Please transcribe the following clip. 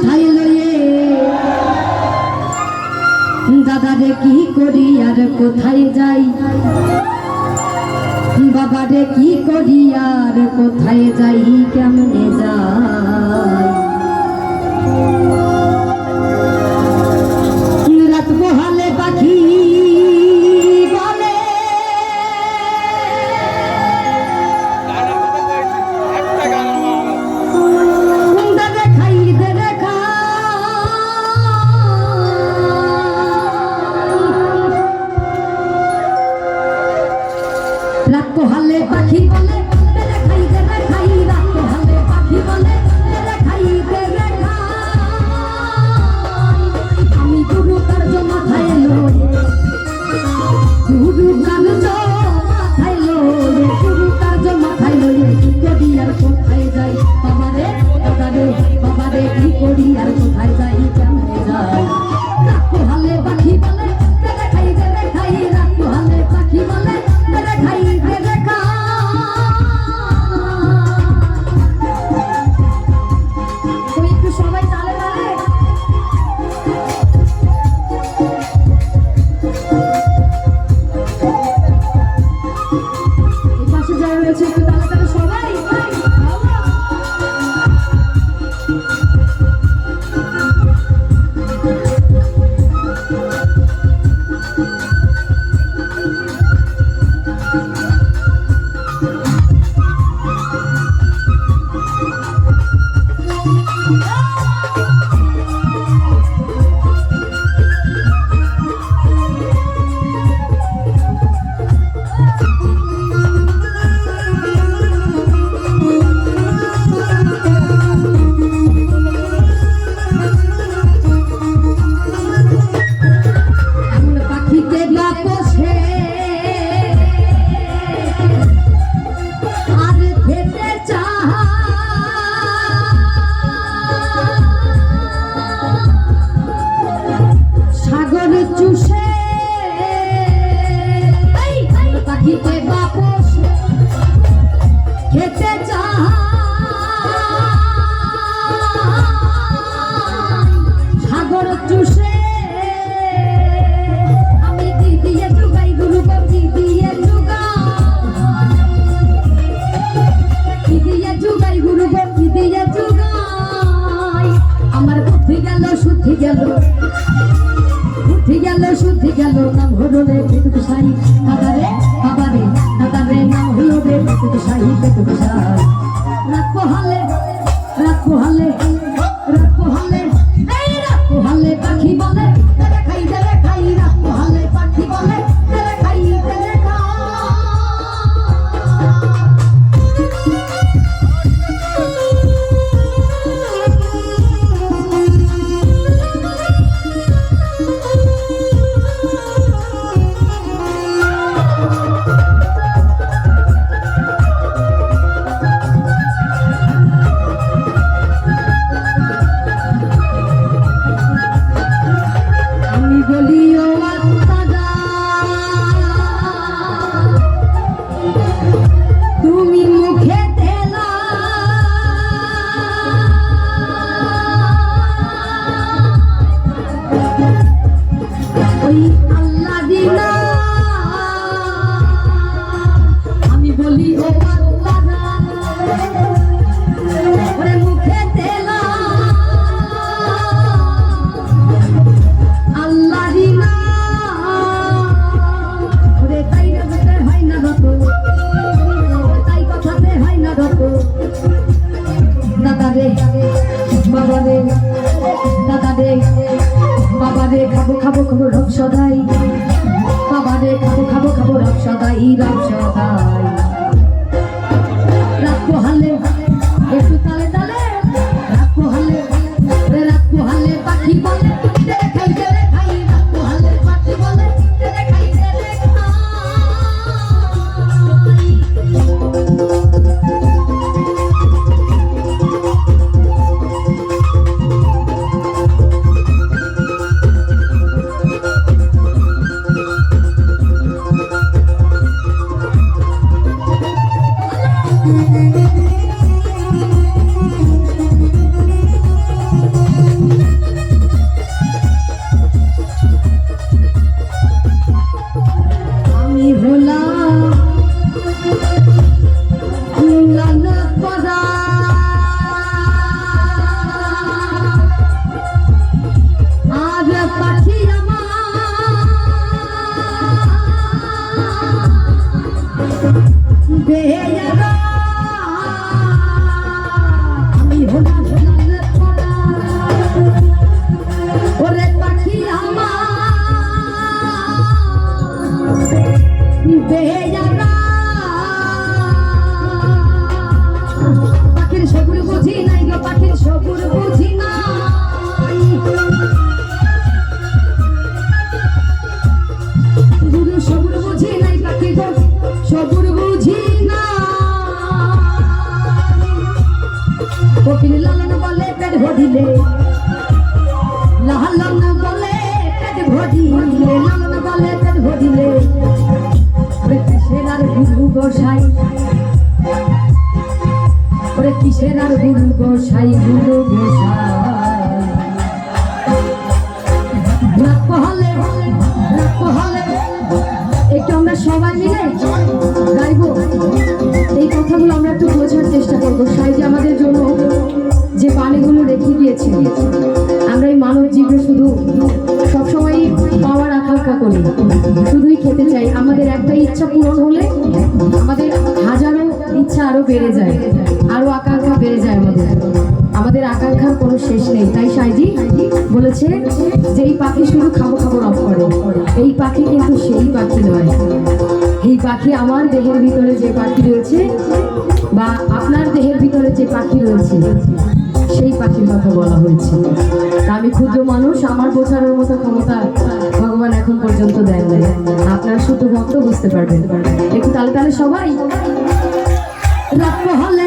মাথায় লয়ে দাদারে কি করি আর কোথায় যাই, বাবারে কি করি আর কোথায় যাই, কেমনে যাই। রাত পোহালে পাখি বলে দাদা খাই দে রেখা, রাত পোহালে পাখি বলে খাই দে রেখাই, রাত পোহালে পাখি বলে খাই দে রেখা। আমি গুরু কার্য মাথায় লয়ে, গুরু কার্য মাথায় লয়ে, গুরু কার্য মাথায় লয়ে কি করি আর কোথায় যাই, বাবারে দাদারে বাবারে কি করি আর কোথায় যাই, কেমনে যাই। রাত পোহালে পাখি বলে খাই দে রেখাই, রাত পোহালে পাখি বলে খাই দে রেখা। একটু সবাই তালে তালে এই পাশে যারা রয়েছে একটু তালে তালে সবাই। শুদ্ধি গেল নাম হলো রে পেটুক সাই, দাদারে বাবারে দাদারে নাম হলো রে পেটুক সাই, পেটুক সাই। রাত পোহালে রাত পোহালে রাত পোহালে এই রাত পোহালে পাখি বলে খাই দে খাই, রাত পোহালে পাখি বলে খাই দে খা। খাবো খাবো খাবো রব সদাই, বাবারে খাবো খাবো খাবো রব সদাই, রব সদাই। রাত পোহালে একটু তালে তালে, রাত পোহালে রাত পোহালে পাখি বলে খাই দে খাই, রাত পোহালে পাখি বলে খাই দে খাই। গোসাই, ওরে কিসের আর গুরু গোসাই, গুরু গোসাই। একটু আমরা সবাই মিলে গাইবো, এই কথাগুলো আমরা একটু বোঝার চেষ্টা করবো। সাই যে আমাদের জন্য যে বাণীগুলো রেখে গিয়েছে, আমরা এই মানব জীবনে শুধু সবসময় পাওয়ার আকাঙ্ক্ষা করি, শুধুই খেতে চাই। আমাদের একটা ইচ্ছা পূরণ হলে আমাদের হাজারো ইচ্ছা আরো বেড়ে যায়, আরো আকাঙ্ক্ষা বেড়ে যায়। আমাদের আকাঙ্ক্ষার কোনো শেষ নেই। তাই সাইজি বলেছে যে এই পাখি শুধু খাবো খাবো রব করে, এই পাখি কিন্তু সেই পাখি নয়। এই পাখি আমার দেহের ভিতরে যে পাখি রয়েছে বা আপনার দেহের ভিতরে যে পাখি রয়েছে, সেই পাখির কথা বলা হয়েছে। আমি ক্ষুদ্র মানুষ, আমার বোঝানোর মতো ক্ষমতা ভগবান এখন পর্যন্ত দেন নাই। আপনারা শুধু ভক্ত বুঝতে পারবেন। একটু তালে তালে সবাই রাত হলে